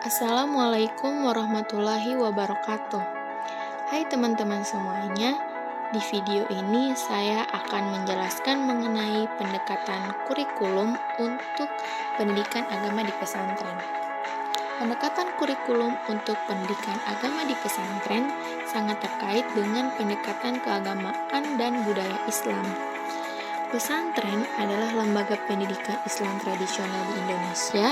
Assalamualaikum warahmatullahi wabarakatuh. Hai teman-teman semuanya, di video ini saya akan menjelaskan mengenai pendekatan kurikulum untuk pendidikan agama di pesantren. Pendekatan kurikulum untuk pendidikan agama di pesantren sangat terkait dengan pendekatan keagamaan dan budaya Islam. Pesantren adalah lembaga pendidikan Islam tradisional di Indonesia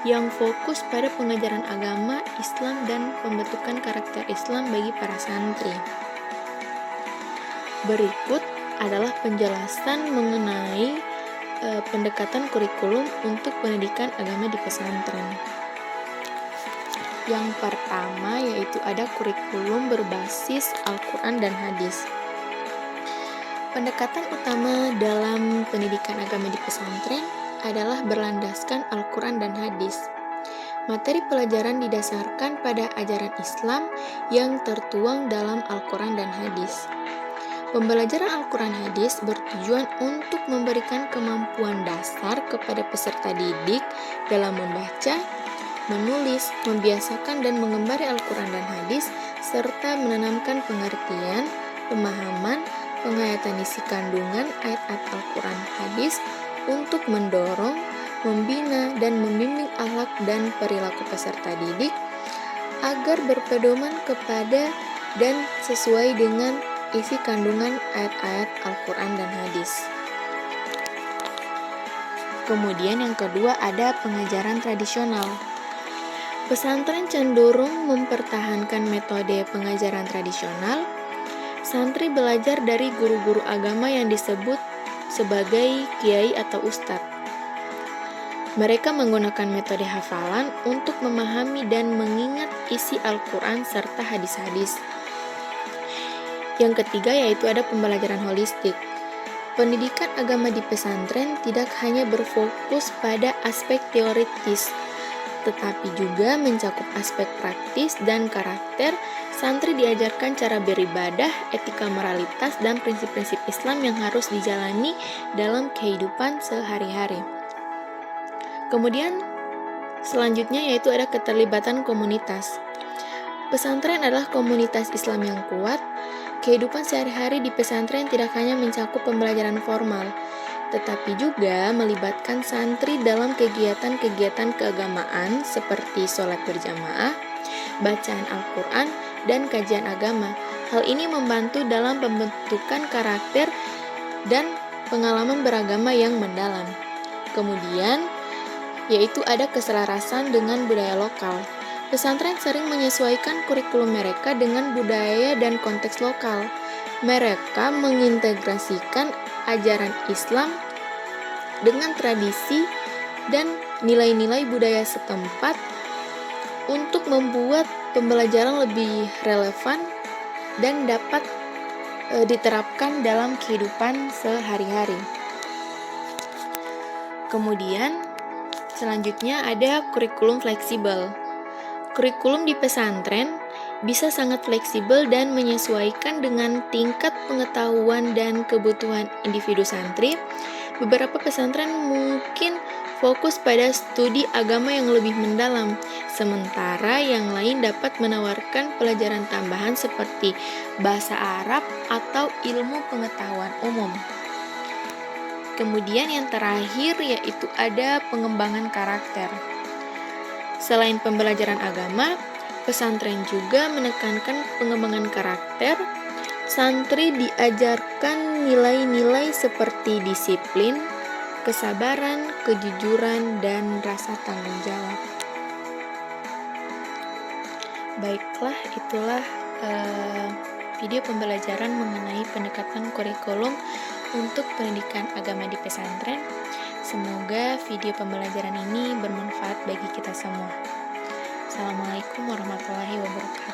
yang fokus pada pengajaran agama Islam dan pembentukan karakter Islam bagi para santri. Berikut adalah penjelasan mengenai pendekatan kurikulum untuk pendidikan agama di pesantren. Yang pertama yaitu ada kurikulum berbasis Al-Quran dan Hadis. Pendekatan utama dalam pendidikan agama di pesantren adalah berlandaskan Al-Quran dan Hadis. Materi pelajaran didasarkan pada ajaran Islam yang tertuang dalam Al-Quran dan Hadis. Pembelajaran Al-Quran Hadis bertujuan untuk memberikan kemampuan dasar kepada peserta didik dalam membaca, menulis, membiasakan dan mengembari Al-Quran dan Hadis, serta menanamkan pengertian, pemahaman, penghayatan isi kandungan ayat-ayat Al-Quran Hadis untuk mendorong, membina, dan membimbing akhlak dan perilaku peserta didik agar berpedoman kepada dan sesuai dengan isi kandungan ayat-ayat Al-Quran dan Hadis. Kemudian yang kedua ada pengajaran tradisional. Pesantren cenderung mempertahankan metode pengajaran tradisional. Santri belajar dari guru-guru agama yang disebut sebagai kiai atau ustadz. Mereka menggunakan metode hafalan untuk memahami dan mengingat isi Al-Quran serta hadis-hadis. Yang ketiga yaitu ada pembelajaran holistik. Pendidikan agama di pesantren tidak hanya berfokus pada aspek teoritis, tetapi juga mencakup aspek praktis dan karakter. Santri diajarkan cara beribadah, etika moralitas, dan prinsip-prinsip Islam yang harus dijalani dalam kehidupan sehari-hari. Kemudian selanjutnya yaitu ada keterlibatan komunitas. Pesantren adalah komunitas Islam yang kuat. Kehidupan sehari-hari di pesantren tidak hanya mencakup pembelajaran formal, tetapi juga melibatkan santri dalam kegiatan-kegiatan keagamaan seperti sholat berjamaah, bacaan Al-Quran, dan kajian agama. Hal ini membantu dalam pembentukan karakter dan pengalaman beragama yang mendalam. Kemudian, yaitu ada keselarasan dengan budaya lokal. Pesantren sering menyesuaikan kurikulum mereka dengan budaya dan konteks lokal. Mereka mengintegrasikan ajaran Islam dengan tradisi dan nilai-nilai budaya setempat untuk membuat pembelajaran lebih relevan dan dapat diterapkan dalam kehidupan sehari-hari. Kemudian selanjutnya ada kurikulum fleksibel. Kurikulum di pesantren bisa sangat fleksibel dan menyesuaikan dengan tingkat pengetahuan dan kebutuhan individu santri. Beberapa pesantren mungkin fokus pada studi agama yang lebih mendalam, sementara yang lain dapat menawarkan pelajaran tambahan seperti bahasa Arab atau ilmu pengetahuan umum. Kemudian yang terakhir yaitu ada pengembangan karakter. Selain pembelajaran agama, pesantren juga menekankan pengembangan karakter. Santri diajarkan nilai-nilai seperti disiplin, kesabaran, kejujuran, dan rasa tanggung jawab. Baiklah, itulah video pembelajaran mengenai pendekatan kurikulum untuk pendidikan agama di pesantren. Semoga video pembelajaran ini bermanfaat bagi kita semua. Assalamualaikum warahmatullahi wabarakatuh.